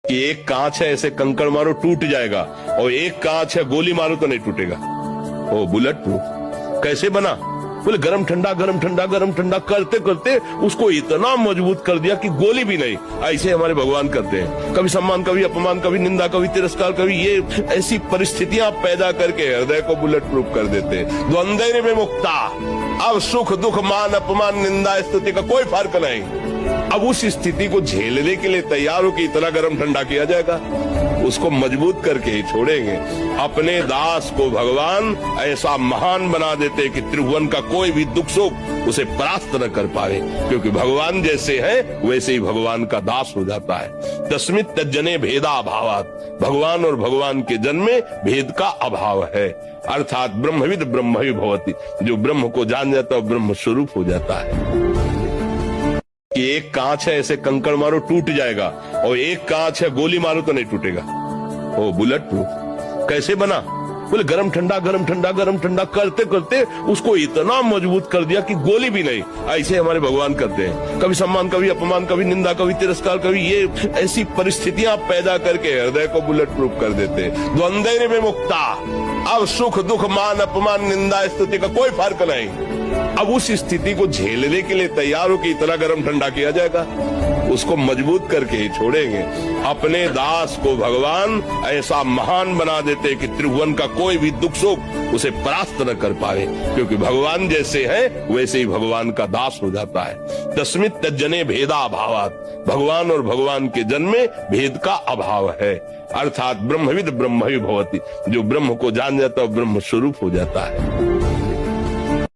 कि एक कांच है, ऐसे कंकड़ मारो टूट जाएगा, और एक कांच है गोली मारो तो नहीं टूटेगा। ओ बुलेट प्रूफ कैसे बना? बोले गरम ठंडा गरम ठंडा गरम ठंडा करते करते उसको इतना मजबूत कर दिया कि गोली भी नहीं। ऐसे हमारे भगवान करते हैं, कभी सम्मान कभी अपमान, कभी निंदा कभी तिरस्कार, कभी ये ऐसी परिस्थितियां पैदा करके हृदय को बुलेट प्रूफ कर देते हैं। द्वंद्व में मुक्ता, अब सुख दुख मान अपमान निंदा स्तुति का कोई फर्क नहीं। अब उस स्थिति को झेलने के लिए तैयार हो कि इतना गरम ठंडा किया जाएगा, उसको मजबूत करके ही छोड़ेंगे। अपने दास को भगवान ऐसा महान बना देते कि त्रिभुवन का कोई भी दुख सुख उसे परास्त न कर पाए, क्योंकि भगवान जैसे है वैसे ही भगवान का दास हो जाता है। तस्मित् तज्जने भेदा अभावात्, भगवान और भगवान के जन्म में भेद का अभाव है, अर्थात ब्रह्मविद ब्रह्म ही भवति, जो ब्रह्म को जान जाता है ब्रह्म स्वरूप हो जाता है। कि एक कांच है, ऐसे कंकड़ मारो टूट जाएगा, और एक कांच है गोली मारो तो नहीं टूटेगा। ओ बुलेट प्रूफ कैसे बना? बोले गरम ठंडा गरम ठंडा गरम ठंडा करते करते उसको इतना मजबूत कर दिया कि गोली भी नहीं। ऐसे हमारे भगवान करते हैं, कभी सम्मान कभी अपमान, कभी निंदा कभी तिरस्कार, कभी ये ऐसी परिस्थितियां पैदा करके हृदय को बुलेट प्रूफ कर देते हैं। द्वंद्व में मुक्ता, अब सुख दुख मान अपमान निंदा स्तुति का कोई फर्क नहीं। अब उस स्थिति को झेलने के लिए तैयार हो कि इतना गरम ठंडा किया जाएगा, उसको मजबूत करके ही छोड़ेंगे। अपने दास को भगवान ऐसा महान बना देते कि त्रिभुवन का कोई भी दुख सुख उसे परास्त न कर पाए, क्योंकि भगवान जैसे है वैसे ही भगवान का दास हो जाता है। तस्मित् तज्जने भेदा अभावात्, भगवान और भगवान के जन्म में भेद का अभाव है, अर्थात ब्रह्मविद ब्रह्म ही भवति, जो ब्रह्म को जान जाता है ब्रह्म स्वरूप हो जाता है।